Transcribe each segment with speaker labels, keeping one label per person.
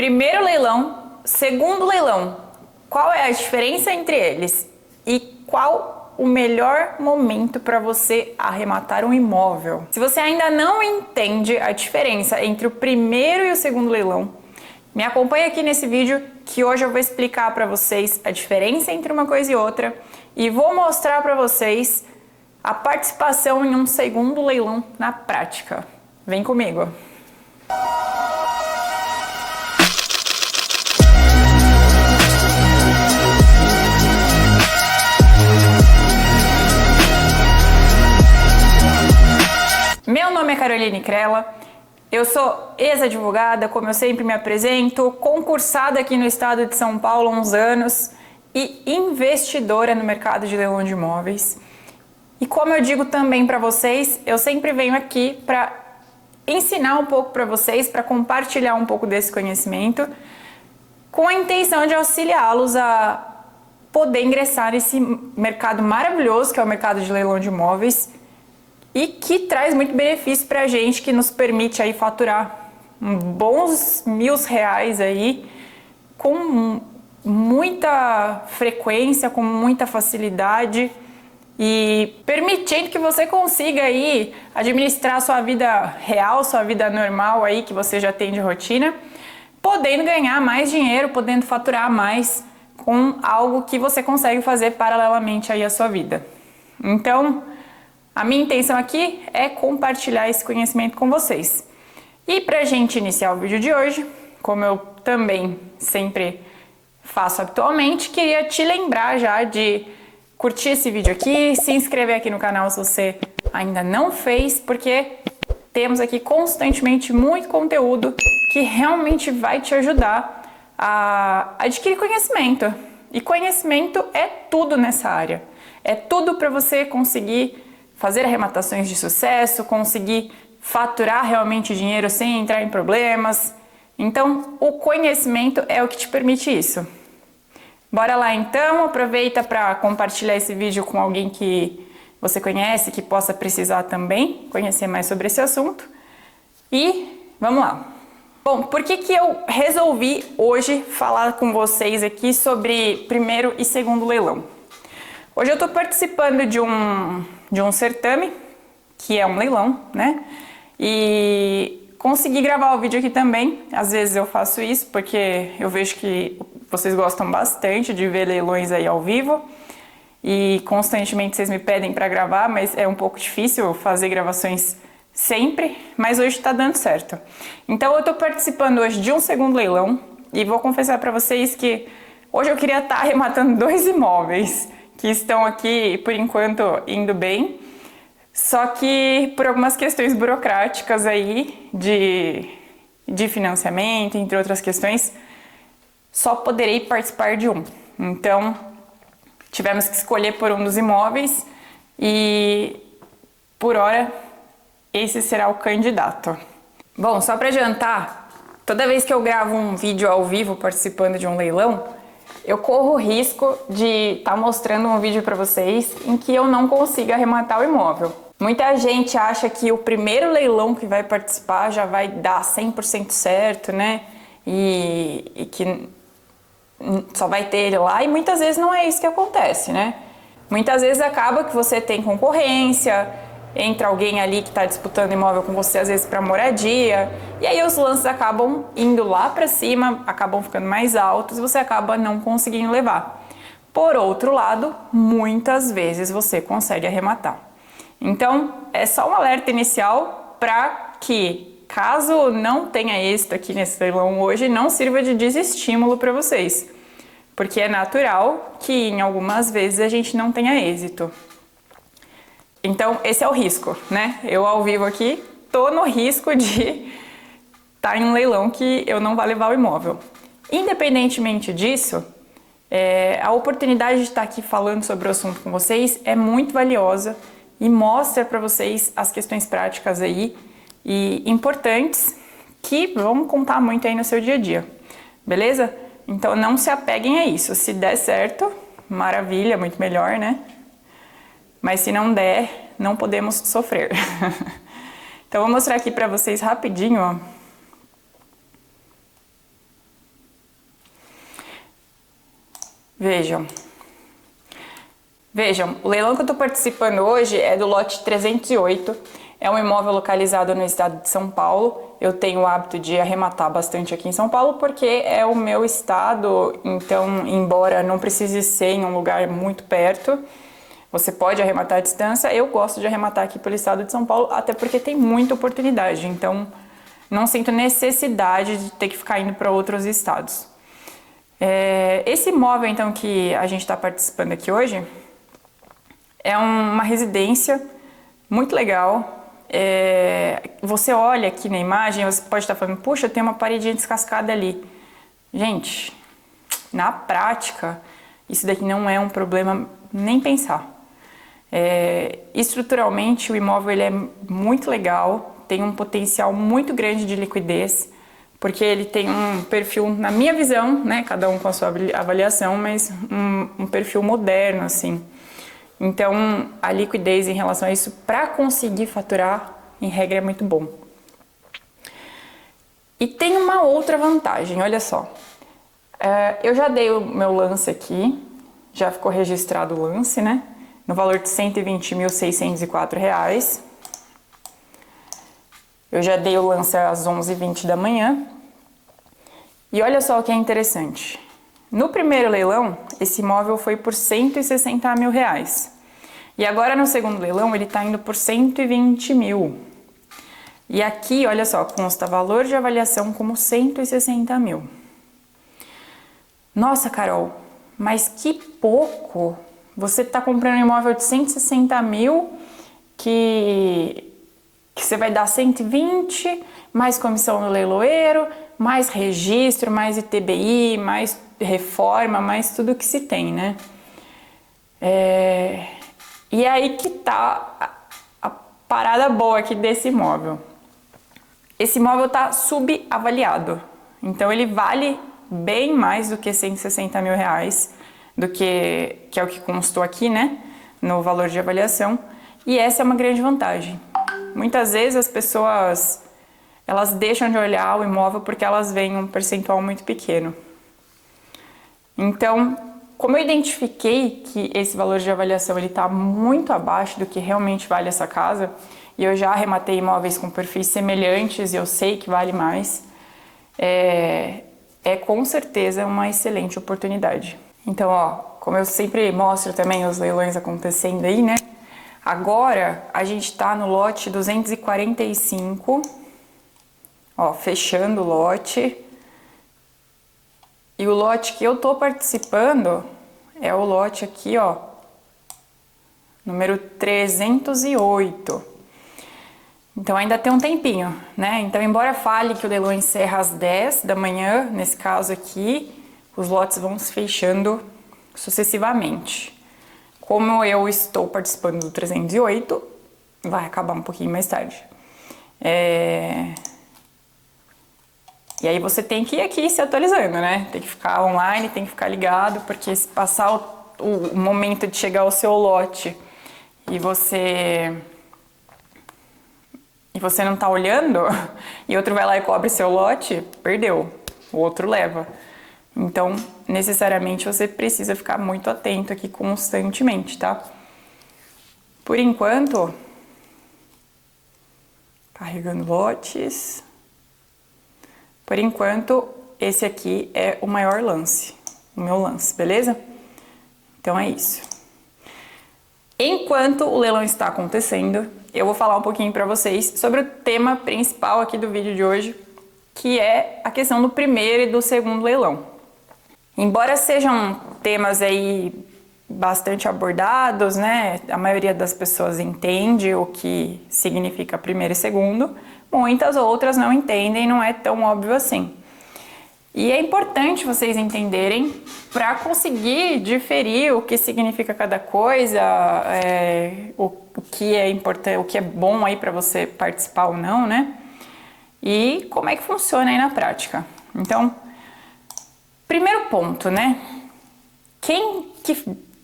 Speaker 1: Primeiro leilão, segundo leilão, qual é a diferença entre eles? E qual o melhor momento para você arrematar um imóvel? Se você ainda não entende a diferença entre o primeiro e o segundo leilão, me acompanha aqui nesse vídeo que hoje eu vou explicar para vocês a diferença entre uma coisa e outra e vou mostrar para vocês a participação em um segundo leilão na prática. Vem comigo! Meu nome é Caroline Crella, eu sou ex-advogada, como eu sempre me apresento, concursada aqui no estado de São Paulo há uns anos e investidora no mercado de leilão de imóveis. E como eu digo também para vocês, eu sempre venho aqui para ensinar um pouco para vocês, para compartilhar um pouco desse conhecimento, com a intenção de auxiliá-los a poder ingressar nesse mercado maravilhoso que é o mercado de leilão de imóveis e que traz muito benefício para a gente, que nos permite aí faturar bons R$ 1.000 aí com muita frequência, com muita facilidade e permitindo que você consiga aí administrar a sua vida real, sua vida normal aí que você já tem de rotina, podendo ganhar mais dinheiro, podendo faturar mais com algo que você consegue fazer paralelamente aí à sua vida. Então, a minha intenção aqui é compartilhar esse conhecimento com vocês. E para a gente iniciar o vídeo de hoje, como eu também sempre faço habitualmente, queria te lembrar já de curtir esse vídeo aqui, se inscrever aqui no canal se você ainda não fez, porque temos aqui constantemente muito conteúdo que realmente vai te ajudar a adquirir conhecimento. E conhecimento é tudo nessa área. É tudo para você conseguir fazer arrematações de sucesso, conseguir faturar realmente dinheiro sem entrar em problemas. Então, o conhecimento é o que te permite isso. Bora lá então, aproveita para compartilhar esse vídeo com alguém que você conhece, que possa precisar também conhecer mais sobre esse assunto. E vamos lá. Bom, por que eu resolvi hoje falar com vocês aqui sobre primeiro e segundo leilão? Hoje eu estou participando de um certame, que é um leilão, né? E consegui gravar o vídeo aqui também. Às vezes eu faço isso porque eu vejo que vocês gostam bastante de ver leilões aí ao vivo. E constantemente vocês me pedem para gravar, mas é um pouco difícil fazer gravações sempre, mas hoje está dando certo. Então eu estou participando hoje de um segundo leilão e vou confessar para vocês que hoje eu queria estar arrematando 2 imóveis que estão aqui, por enquanto, indo bem, só que por algumas questões burocráticas aí, de financiamento, entre outras questões, só poderei participar de um. Então, tivemos que escolher por um dos imóveis e, por hora, esse será o candidato. Bom, só para adiantar, toda vez que eu gravo um vídeo ao vivo participando de um leilão, eu corro o risco de estar mostrando um vídeo para vocês em que eu não consiga arrematar o imóvel. Muita gente acha que o primeiro leilão que vai participar já vai dar 100% certo, né? E que só vai ter ele lá, e muitas vezes não é isso que acontece, né? Muitas vezes acaba que você tem concorrência, entra alguém ali que está disputando imóvel com você, às vezes para moradia, e aí os lances acabam indo lá para cima, acabam ficando mais altos e você acaba não conseguindo levar. Por outro lado, muitas vezes você consegue arrematar. Então, é só um alerta inicial para que, caso não tenha êxito aqui nesse leilão hoje, não sirva de desestímulo para vocês, porque é natural que em algumas vezes a gente não tenha êxito. Então, esse é o risco, né? Eu ao vivo aqui tô no risco de estar em um leilão que eu não vá levar o imóvel. Independentemente disso, a oportunidade de estar aqui falando sobre o assunto com vocês é muito valiosa e mostra para vocês as questões práticas aí e importantes que vão contar muito aí no seu dia a dia, beleza? Então, não se apeguem a isso. Se der certo, maravilha, muito melhor, né? Mas se não der, não podemos sofrer. Então, vou mostrar aqui para vocês rapidinho, ó. Vejam. Vejam, o leilão que eu estou participando hoje é do lote 308. É um imóvel localizado no estado de São Paulo. Eu tenho o hábito de arrematar bastante aqui em São Paulo porque é o meu estado, então, embora não precise ser em um lugar muito perto, você pode arrematar à distância. Eu gosto de arrematar aqui pelo estado de São Paulo, até porque tem muita oportunidade, então não sinto necessidade de ter que ficar indo para outros estados. Esse imóvel, então, que a gente está participando aqui hoje, é uma residência muito legal. Você olha aqui na imagem, você pode estar falando, puxa, tem uma paredinha descascada ali. Gente, na prática, isso daqui não é um problema nem pensar. Estruturalmente, o imóvel ele é muito legal, tem um potencial muito grande de liquidez, porque ele tem um perfil, na minha visão, né, cada um com a sua avaliação, mas um perfil moderno, assim. Então, a liquidez em relação a isso, para conseguir faturar, em regra, é muito bom. E tem uma outra vantagem, olha só. Eu já dei o meu lance aqui, já ficou registrado o lance, né? No valor de R$ 120.604. Eu já dei o lance às 11h20 da manhã. E olha só o que é interessante. No primeiro leilão, esse imóvel foi por R$ 160 mil. E agora no segundo leilão, ele está indo por 120 mil. E aqui, olha só, consta valor de avaliação como 160 mil. Nossa, Carol, mas que pouco! Você está comprando um imóvel de 160 mil que você vai dar 120, mais comissão no leiloeiro, mais registro, mais ITBI, mais reforma, mais tudo que se tem, né? E aí que tá a parada boa aqui desse imóvel. Esse imóvel tá subavaliado, então ele vale bem mais do que 160 mil reais, do que é o que constou aqui, né, no valor de avaliação, e essa é uma grande vantagem. Muitas vezes as pessoas, elas deixam de olhar o imóvel porque elas veem um percentual muito pequeno. Então, como eu identifiquei que esse valor de avaliação ele está muito abaixo do que realmente vale essa casa, e eu já arrematei imóveis com perfis semelhantes e eu sei que vale mais, é com certeza uma excelente oportunidade. Então, ó, como eu sempre mostro também os leilões acontecendo aí, né? Agora a gente tá no lote 245, ó, fechando o lote. E o lote que eu tô participando é o lote aqui, ó, número 308. Então ainda tem um tempinho, né? Então, embora fale que o leilão encerra às 10 da manhã, nesse caso aqui, os lotes vão se fechando sucessivamente. Como eu estou participando do 308, vai acabar um pouquinho mais tarde. E aí você tem que ir aqui se atualizando, né? Tem que ficar online, tem que ficar ligado, porque se passar o momento de chegar ao seu lote e você não tá olhando, e outro vai lá e cobre seu lote, perdeu, o outro leva. Então, necessariamente, você precisa ficar muito atento aqui constantemente, tá? Por enquanto, carregando lotes. Por enquanto, esse aqui é o maior lance, o meu lance, beleza? Então é isso. Enquanto o leilão está acontecendo, eu vou falar um pouquinho para vocês sobre o tema principal aqui do vídeo de hoje, que é a questão do primeiro e do segundo leilão. Embora sejam temas aí bastante abordados, né? A maioria das pessoas entende o que significa primeiro e segundo, muitas outras não entendem, não é tão óbvio assim. E é importante vocês entenderem para conseguir diferir o que significa cada coisa, o que é importante, o que é bom aí para você participar ou não, né? E como é que funciona aí na prática. Então, primeiro ponto, né? Quem que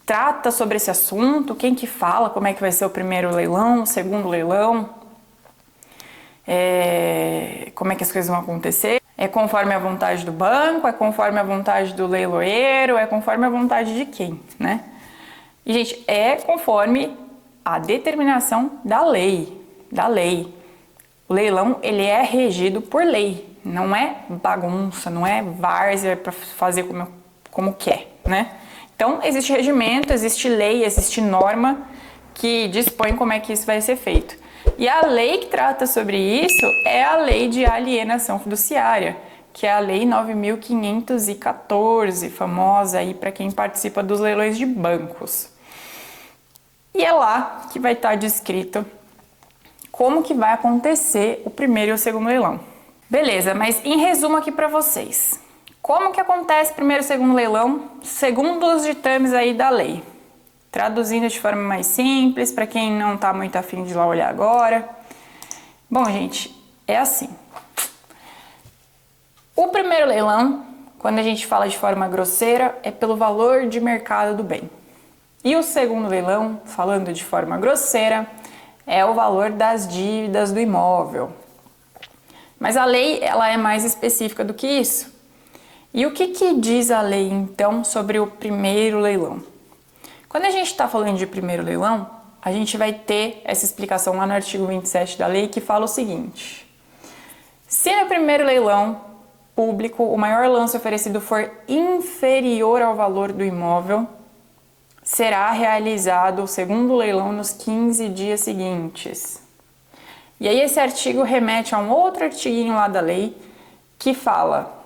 Speaker 1: trata sobre esse assunto, quem que fala como é que vai ser o primeiro leilão, o segundo leilão, como é que as coisas vão acontecer. É conforme a vontade do banco, é conforme a vontade do leiloeiro, é conforme a vontade de quem, né? E, gente, é conforme a determinação da lei, O leilão, ele é regido por lei, não é bagunça, não é várzea para fazer como quer, né? Então, existe regimento, existe lei, existe norma que dispõe como é que isso vai ser feito. E a lei que trata sobre isso é a Lei de Alienação Fiduciária, que é a Lei 9.514, famosa aí para quem participa dos leilões de bancos. E é lá que vai estar descrito como que vai acontecer o primeiro e o segundo leilão. Beleza, mas em resumo aqui para vocês. Como que acontece o primeiro e o segundo leilão, segundo os ditames aí da lei? Traduzindo de forma mais simples, para quem não está muito afim de ir lá olhar agora. Bom, gente, é assim. O primeiro leilão, quando a gente fala de forma grosseira, é pelo valor de mercado do bem. E o segundo leilão, falando de forma grosseira, é o valor das dívidas do imóvel. Mas a lei, ela é mais específica do que isso. E o que diz a lei, então, sobre o primeiro leilão? Quando a gente está falando de primeiro leilão, a gente vai ter essa explicação lá no artigo 27 da lei, que fala o seguinte: se no primeiro leilão público o maior lance oferecido for inferior ao valor do imóvel, será realizado o segundo leilão nos 15 dias seguintes. E aí esse artigo remete a um outro artiguinho lá da lei que fala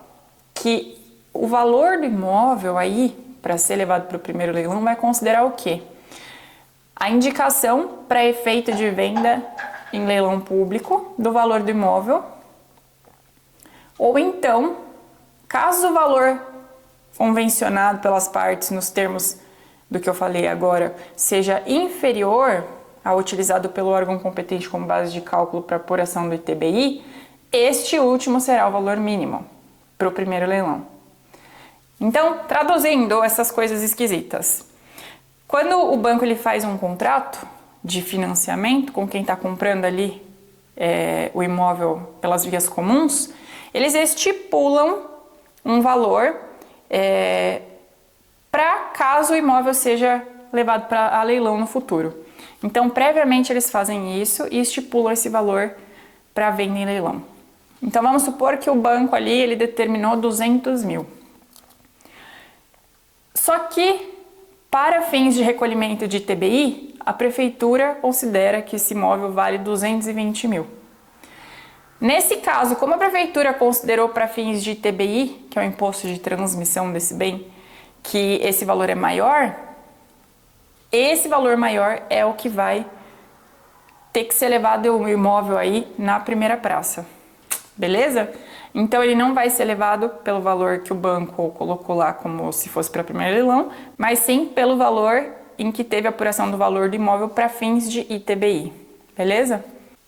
Speaker 1: que o valor do imóvel aí, para ser levado para o primeiro leilão, vai considerar o quê? A indicação para efeito de venda em leilão público do valor do imóvel, ou então, caso o valor convencionado pelas partes nos termos do que eu falei agora seja inferior ao utilizado pelo órgão competente como base de cálculo para apuração do ITBI, este último será o valor mínimo para o primeiro leilão. Então, traduzindo essas coisas esquisitas, quando o banco ele faz um contrato de financiamento com quem está comprando ali o imóvel pelas vias comuns, eles estipulam um valor para caso o imóvel seja levado para leilão no futuro. Então, previamente eles fazem isso e estipulam esse valor para venda em leilão. Então, vamos supor que o banco ali ele determinou 200 mil. Só que, para fins de recolhimento de ITBI, a prefeitura considera que esse imóvel vale 220 mil. Nesse caso, como a prefeitura considerou para fins de ITBI, que é o imposto de transmissão desse bem, que esse valor é maior, esse valor maior é o que vai ter que ser levado o imóvel aí na primeira praça. Beleza? Então ele não vai ser levado pelo valor que o banco colocou lá como se fosse para primeiro leilão, mas sim pelo valor em que teve a apuração do valor do imóvel para fins de ITBI. Beleza?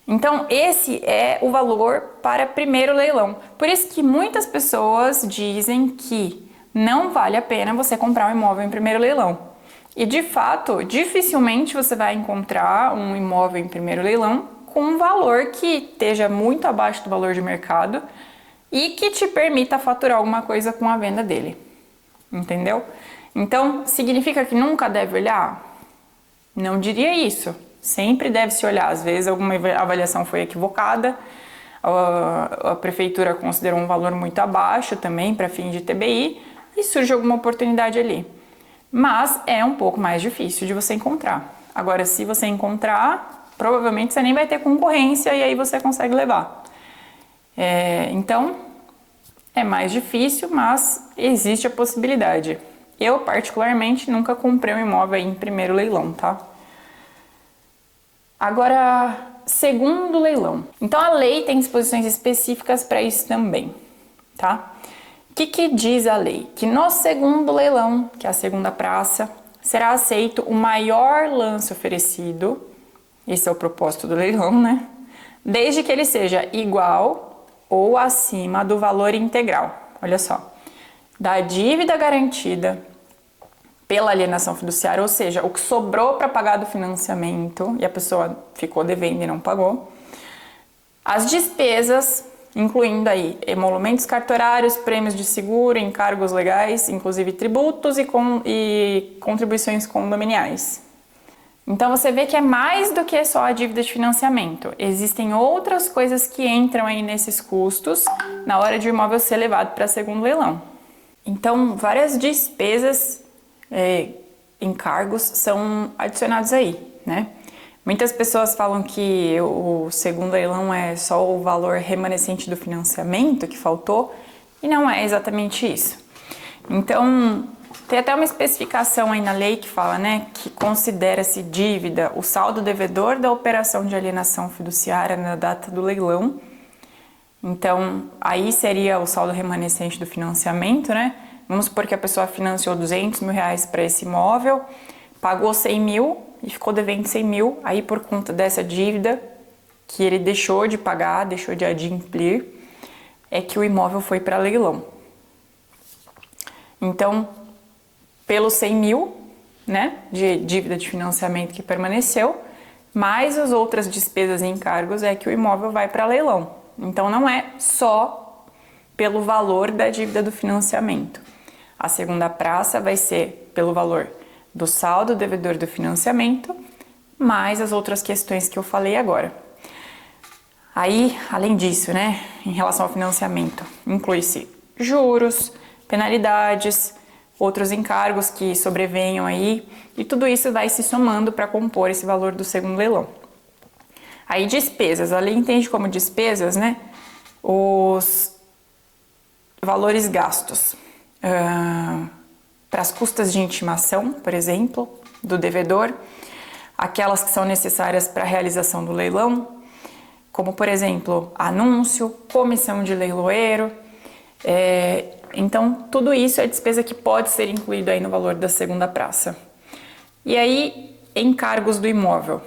Speaker 1: Então esse é o valor para primeiro leilão. Por isso que muitas pessoas dizem que não vale a pena você comprar um imóvel em primeiro leilão. E de fato, dificilmente você vai encontrar um imóvel em primeiro leilão com um valor que esteja muito abaixo do valor de mercado e que te permita faturar alguma coisa com a venda dele. Entendeu? Então, significa que nunca deve olhar? Não diria isso. Sempre deve se olhar. Às vezes alguma avaliação foi equivocada, a prefeitura considerou um valor muito abaixo também para fim de TBI e surge alguma oportunidade ali. Mas é um pouco mais difícil de você encontrar. Agora, se você encontrar, provavelmente você nem vai ter concorrência e aí você consegue levar. Então, é mais difícil, mas existe a possibilidade. Eu, particularmente, nunca comprei um imóvel aí em primeiro leilão, tá? Agora, segundo leilão. Então, a lei tem disposições específicas para isso também, tá? O que diz a lei? Que no segundo leilão, que é a segunda praça, será aceito o maior lance oferecido, esse é o propósito do leilão, né? Desde que ele seja igual ou acima do valor integral, olha só, da dívida garantida pela alienação fiduciária, ou seja, o que sobrou para pagar do financiamento e a pessoa ficou devendo e não pagou, as despesas incluindo aí emolumentos cartorários, prêmios de seguro, encargos legais, inclusive tributos e contribuições condominiais. Então você vê que é mais do que só a dívida de financiamento. Existem outras coisas que entram aí nesses custos na hora de o imóvel ser levado para segundo leilão. Então várias despesas, encargos são adicionados aí, né? Muitas pessoas falam que o segundo leilão é só o valor remanescente do financiamento que faltou, e não é exatamente isso. Então, tem até uma especificação aí na lei que fala, né, que considera-se dívida o saldo devedor da operação de alienação fiduciária na data do leilão. Então, aí seria o saldo remanescente do financiamento, né? Vamos supor que a pessoa financiou R$200 mil para esse imóvel, pagou 100 mil e ficou devendo 100 mil, aí por conta dessa dívida que ele deixou de pagar, deixou de adimplir, é que o imóvel foi para leilão. Então, pelos 100 mil, né, de dívida de financiamento que permaneceu, mais as outras despesas e encargos é que o imóvel vai para leilão. Então, não é só pelo valor da dívida do financiamento. A segunda praça vai ser pelo valor do saldo devedor do financiamento, mais as outras questões que eu falei agora. Aí, além disso, né, em relação ao financiamento, inclui-se juros, penalidades, outros encargos que sobrevenham aí, e tudo isso vai se somando para compor esse valor do segundo leilão. Aí despesas, a lei entende como despesas, né, os valores gastos para as custas de intimação, por exemplo, do devedor, aquelas que são necessárias para a realização do leilão, como por exemplo, anúncio, comissão de leiloeiro. Então, tudo isso é despesa que pode ser incluído aí no valor da segunda praça. E aí, encargos do imóvel.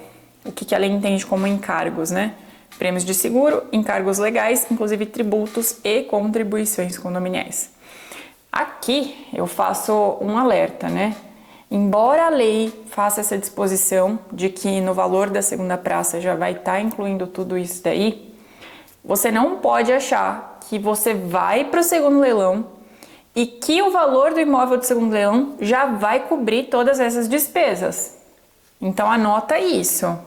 Speaker 1: O que a lei entende como encargos, né? Prêmios de seguro, encargos legais, inclusive tributos e contribuições condominiais. Aqui eu faço um alerta, né? Embora a lei faça essa disposição de que no valor da segunda praça já vai estar incluindo tudo isso daí, você não pode achar que você vai para o segundo leilão e que o valor do imóvel do segundo leilão já vai cobrir todas essas despesas. Então anota isso.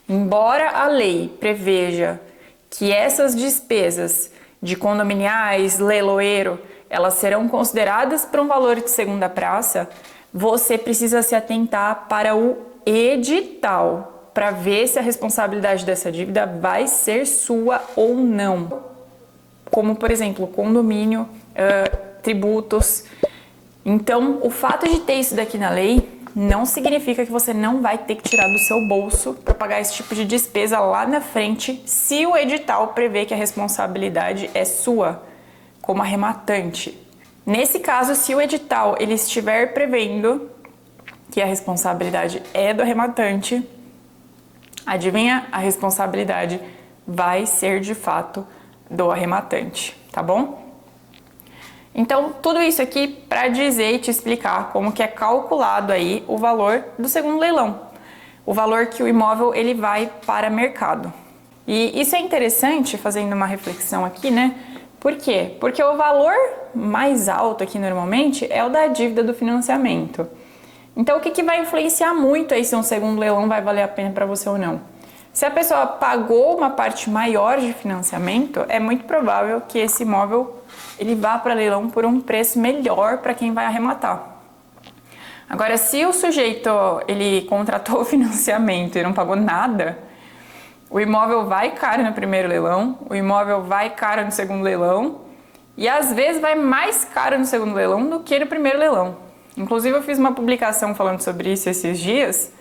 Speaker 1: Embora a lei preveja que essas despesas de condominiais, leiloeiro, elas serão consideradas para um valor de segunda praça, você precisa se atentar para o edital, para ver se a responsabilidade dessa dívida vai ser sua ou não. Como, por exemplo, condomínio, tributos. Então, o fato de ter isso daqui na lei não significa que você não vai ter que tirar do seu bolso para pagar esse tipo de despesa lá na frente, se o edital prevê que a responsabilidade é sua, como arrematante. Nesse caso, se o edital ele estiver prevendo que a responsabilidade é do arrematante, adivinha? A responsabilidade vai ser de fato do arrematante, tá bom? Então, tudo isso aqui para dizer e te explicar como que é calculado aí o valor do segundo leilão. O valor que o imóvel ele vai para mercado. E isso é interessante, fazendo uma reflexão aqui, né? Por quê? Porque o valor mais alto aqui normalmente é o da dívida do financiamento. Então, o que vai influenciar muito aí se um segundo leilão vai valer a pena para você ou não? Se a pessoa pagou uma parte maior de financiamento, é muito provável que esse imóvel ele vá para leilão por um preço melhor para quem vai arrematar. Agora, se o sujeito ele contratou o financiamento e não pagou nada, o imóvel vai caro no primeiro leilão, o imóvel vai caro no segundo leilão e às vezes vai mais caro no segundo leilão do que no primeiro leilão. Inclusive eu fiz uma publicação falando sobre isso esses dias,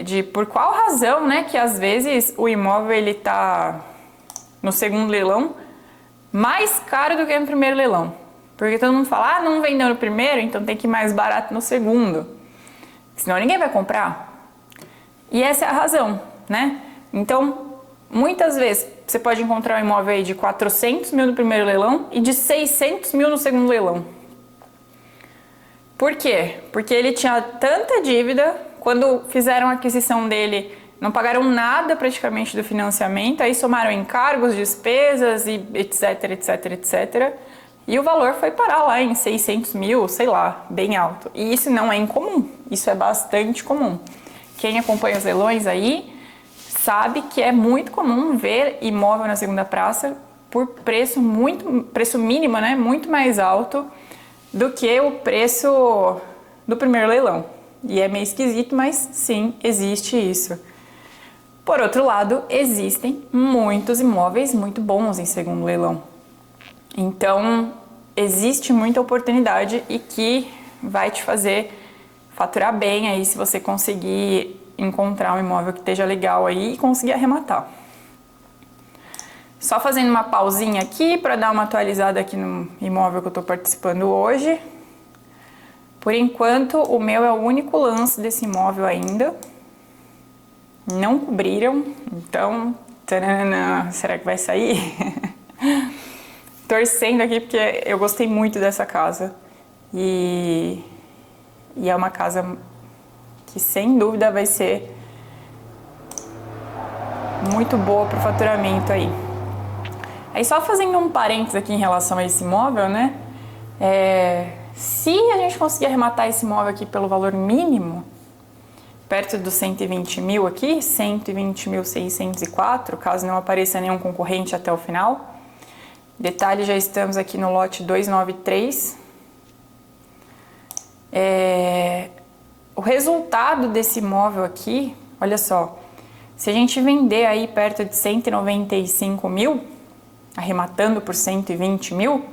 Speaker 1: de por qual razão, né, que às vezes o imóvel ele tá no segundo leilão mais caro do que no primeiro leilão. Porque todo mundo fala, não vendeu no primeiro, então tem que ir mais barato no segundo. Senão ninguém vai comprar. E essa é a razão, né? Então, muitas vezes você pode encontrar um imóvel aí de 400 mil no primeiro leilão e de 600 mil no segundo leilão. Por quê? Porque ele tinha tanta dívida, quando fizeram a aquisição dele, não pagaram nada praticamente do financiamento, aí somaram encargos, despesas e etc, etc, etc. E o valor foi parar lá em 600 mil, sei lá, bem alto. E isso não é incomum, isso é bastante comum. Quem acompanha os leilões aí sabe que é muito comum ver imóvel na segunda praça por preço mínimo, né, muito mais alto do que o preço do primeiro leilão. E é meio esquisito, mas sim, existe isso. Por outro lado, existem muitos imóveis muito bons em segundo leilão. Então, existe muita oportunidade e que vai te fazer faturar bem aí se você conseguir encontrar um imóvel que esteja legal aí e conseguir arrematar. Só fazendo uma pausinha aqui para dar uma atualizada aqui no imóvel que eu estou participando hoje. Por enquanto, o meu é o único lance desse imóvel ainda. Não cobriram, então, taranana, será que vai sair? Torcendo aqui porque eu gostei muito dessa casa e é uma casa que sem dúvida vai ser muito boa para o faturamento aí. Aí só fazendo um parênteses aqui em relação a esse imóvel, né? Se a gente conseguir arrematar esse imóvel aqui pelo valor mínimo, perto dos 120 mil aqui, 120.604, caso não apareça nenhum concorrente até o final. Detalhe, já estamos aqui no lote 293. O resultado desse imóvel aqui, olha só, se a gente vender aí perto de 195 mil, arrematando por 120 mil,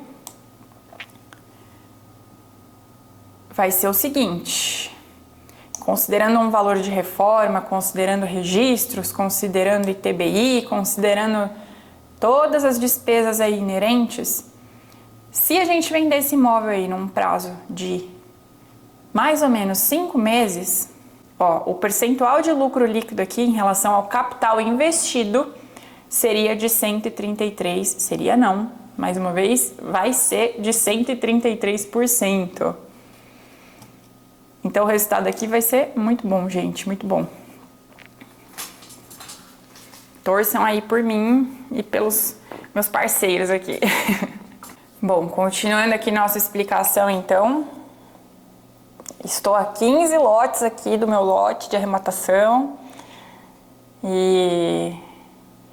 Speaker 1: vai ser o seguinte, considerando um valor de reforma, considerando registros, considerando ITBI, considerando todas as despesas aí inerentes, se a gente vender esse imóvel aí num prazo de mais ou menos 5 meses, ó, o percentual de lucro líquido aqui em relação ao capital investido seria de 133, seria não, mais uma vez, vai ser de 133%. Então o resultado aqui vai ser muito bom, gente, muito bom. Torçam aí por mim e pelos meus parceiros aqui. Bom, continuando aqui nossa explicação então. Estou a 15 lotes aqui do meu lote de arrematação. E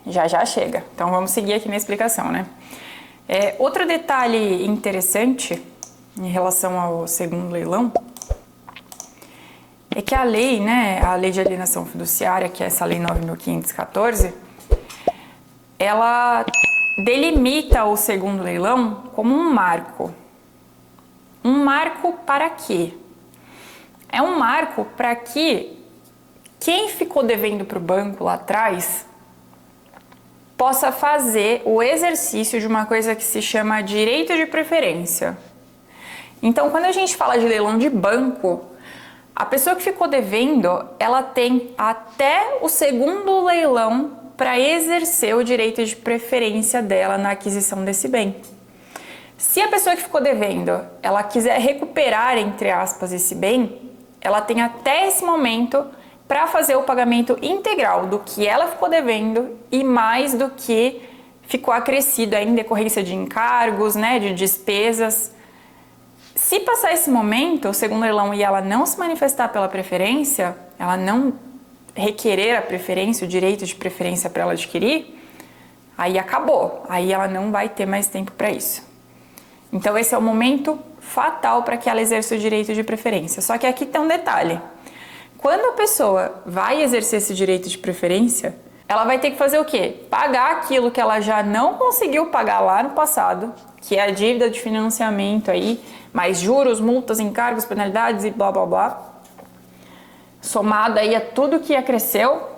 Speaker 1: já já chega. Então vamos seguir aqui na explicação, né? Outro detalhe interessante em relação ao segundo leilão é que a lei, né, a lei de alienação fiduciária, que é essa lei 9.514, ela delimita o segundo leilão como um marco. Um marco para quê? É um marco para que quem ficou devendo para o banco lá atrás possa fazer o exercício de uma coisa que se chama direito de preferência. Então, quando a gente fala de leilão de banco, a pessoa que ficou devendo, ela tem até o segundo leilão para exercer o direito de preferência dela na aquisição desse bem. Se a pessoa que ficou devendo, ela quiser recuperar, entre aspas, esse bem, ela tem até esse momento para fazer o pagamento integral do que ela ficou devendo e mais do que ficou acrescido em decorrência de encargos, né, de despesas. Se passar esse momento, o segundo leilão, e ela não se manifestar pela preferência, ela não requerer a preferência, o direito de preferência para ela adquirir, aí acabou. Aí ela não vai ter mais tempo para isso. Então esse é o momento fatal para que ela exerça o direito de preferência. Só que aqui tem um detalhe. Quando a pessoa vai exercer esse direito de preferência, ela vai ter que fazer o quê? Pagar aquilo que ela já não conseguiu pagar lá no passado, que é a dívida de financiamento aí, mais juros, multas, encargos, penalidades e blá blá blá, somado aí a tudo que acresceu.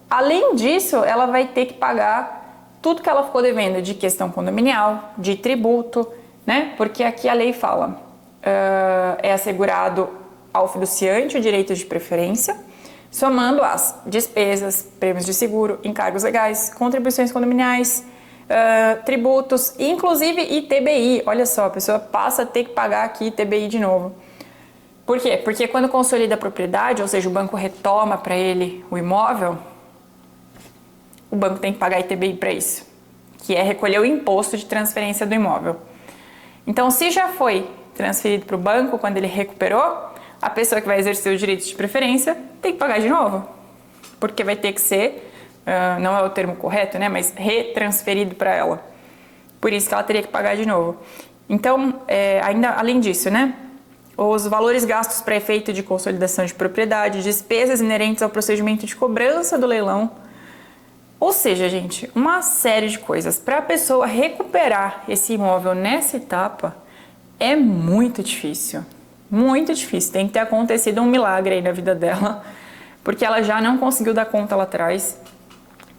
Speaker 1: Além disso, ela vai ter que pagar tudo que ela ficou devendo de questão condominial, de tributo, né? Porque aqui a lei fala, é assegurado ao fiduciante o direito de preferência, somando as despesas, prêmios de seguro, encargos legais, contribuições condominiais, tributos, inclusive ITBI. Olha só, a pessoa passa a ter que pagar aqui ITBI de novo. Por quê? Porque quando consolida a propriedade, ou seja, o banco retoma para ele o imóvel, o banco tem que pagar ITBI para isso, que é recolher o imposto de transferência do imóvel. Então, se já foi transferido para o banco, quando ele recuperou, a pessoa que vai exercer o direito de preferência tem que pagar de novo, porque vai ter que ser, não é o termo correto, né, mas retransferido para ela. Por isso que ela teria que pagar de novo. Então, ainda além disso, né, os valores gastos para efeito de consolidação de propriedade, despesas inerentes ao procedimento de cobrança do leilão. Ou seja, gente, uma série de coisas. Para a pessoa recuperar esse imóvel nessa etapa é muito difícil. Muito difícil. Tem que ter acontecido um milagre aí na vida dela, porque ela já não conseguiu dar conta lá atrás.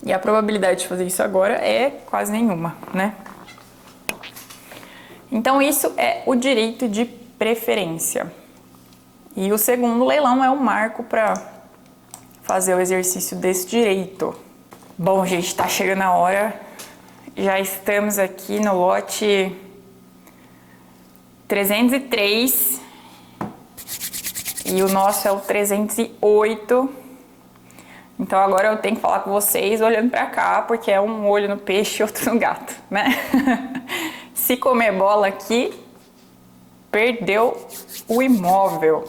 Speaker 1: E a probabilidade de fazer isso agora é quase nenhuma, né? Então, isso é o direito de preferência. E o segundo leilão é o marco para fazer o exercício desse direito. Bom, gente, tá chegando a hora. Já estamos aqui no lote 303 e o nosso é o 308. Então agora eu tenho que falar com vocês olhando pra cá, porque é um olho no peixe e outro no gato, né? Se comer bola aqui, perdeu o imóvel.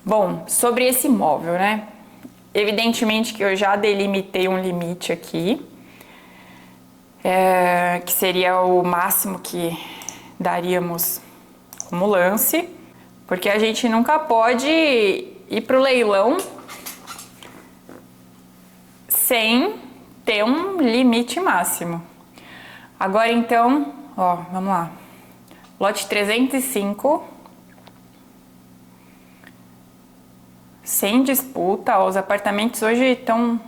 Speaker 1: Bom, sobre esse imóvel, né? Evidentemente que eu já delimitei um limite aqui, que seria o máximo que daríamos como lance, porque a gente nunca pode ir para o leilão sem ter um limite máximo. Agora então, ó, vamos lá. Lote 305, sem disputa. Os apartamentos hoje estão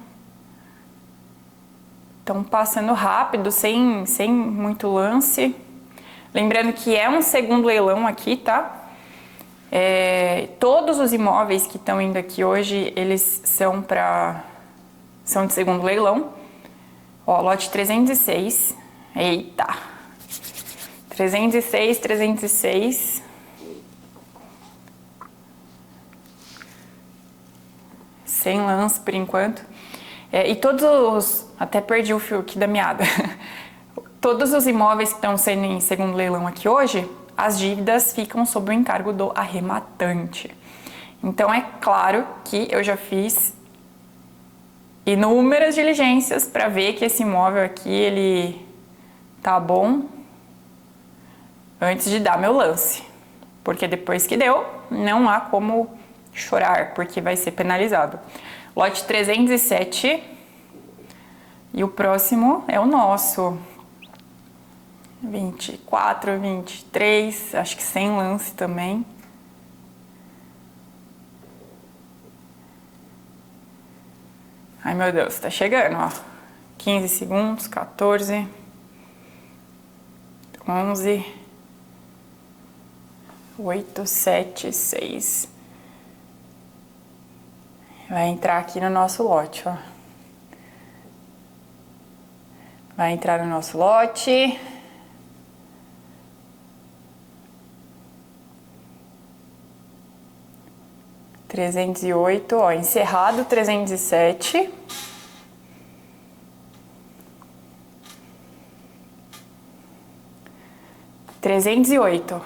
Speaker 1: passando rápido, sem muito lance. Lembrando que é um segundo leilão aqui, tá? Todos os imóveis que estão indo aqui hoje, eles são de segundo leilão. Ó, lote 306. Eita! 306, 306. Sem lance por enquanto. E todos os... Até perdi o fio aqui da meada. Todos os imóveis que estão sendo em segundo leilão aqui hoje, as dívidas ficam sob o encargo do arrematante. Então é claro que eu já fiz inúmeras diligências para ver que esse imóvel aqui, ele tá bom antes de dar meu lance. Porque depois que deu, não há como chorar, porque vai ser penalizado. Lote 307 e o próximo é o nosso. 24, 23, acho que sem lance também. Ai, meu Deus, tá chegando, ó. 15 segundos, 14, 11, 8, 7, 6. Vai entrar aqui no nosso lote, ó. Vai entrar no nosso lote. (308), ó, encerrado 307. (308),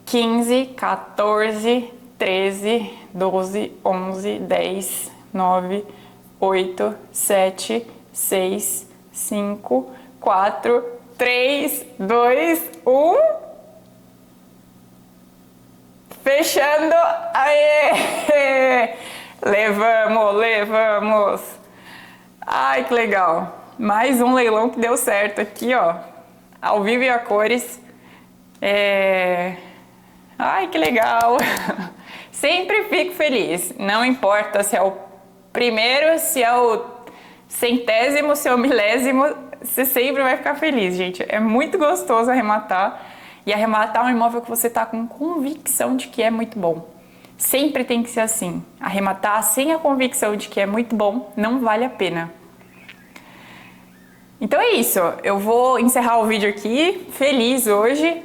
Speaker 1: 15, 14, 13, 12, 11, 10, 9, 8, 7, 6, 5, 4, 3, 2, 1. Fechando, aê! Levamos! Ai, que legal! Mais um leilão que deu certo aqui, ó, ao vivo e a cores. Ai, que legal! Sempre fico feliz, não importa se é o primeiro, se é o centésimo, se é o milésimo, você sempre vai ficar feliz, gente. É muito gostoso arrematar. E arrematar um imóvel que você está com convicção de que é muito bom. Sempre tem que ser assim. Arrematar sem a convicção de que é muito bom não vale a pena. Então é isso. Eu vou encerrar o vídeo aqui, feliz hoje.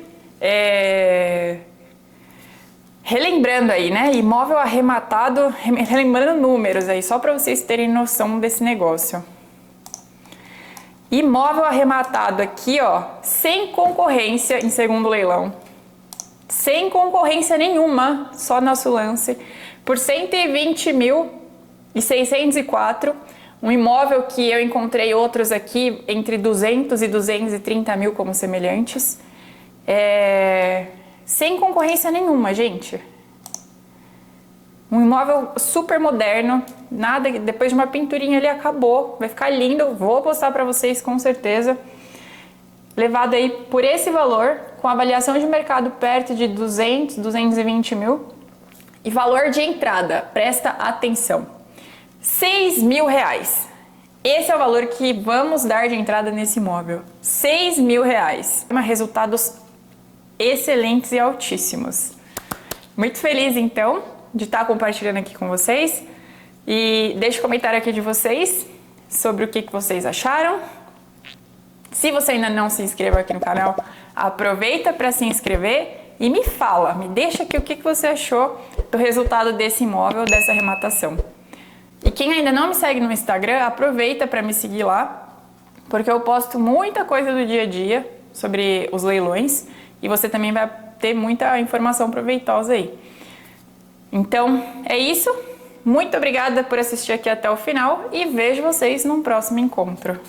Speaker 1: Relembrando aí, né? Imóvel arrematado, relembrando números aí, só para vocês terem noção desse negócio. Imóvel arrematado aqui, ó, sem concorrência em segundo leilão. Sem concorrência nenhuma, só nosso lance, por 120.604. Um imóvel que eu encontrei outros aqui entre 200 e 230 mil como semelhantes. Sem concorrência nenhuma, gente. Um imóvel super moderno, nada, depois de uma pinturinha ele acabou, vai ficar lindo, vou postar para vocês com certeza. Levado aí por esse valor, com avaliação de mercado perto de 200, 220 mil. E valor de entrada, presta atenção, R$6.000. Esse é o valor que vamos dar de entrada nesse imóvel, R$6.000. Resultados excelentes e altíssimos. Muito feliz então de estar compartilhando aqui com vocês. E deixe um comentário aqui de vocês sobre o que vocês acharam. Se você ainda não se inscreveu aqui no canal, aproveita para se inscrever e me fala, me deixa aqui o que você achou do resultado desse imóvel, dessa arrematação. E quem ainda não me segue no Instagram, aproveita para me seguir lá, porque eu posto muita coisa do dia a dia sobre os leilões e você também vai ter muita informação proveitosa aí. Então, é isso. Muito obrigada por assistir aqui até o final e vejo vocês num próximo encontro.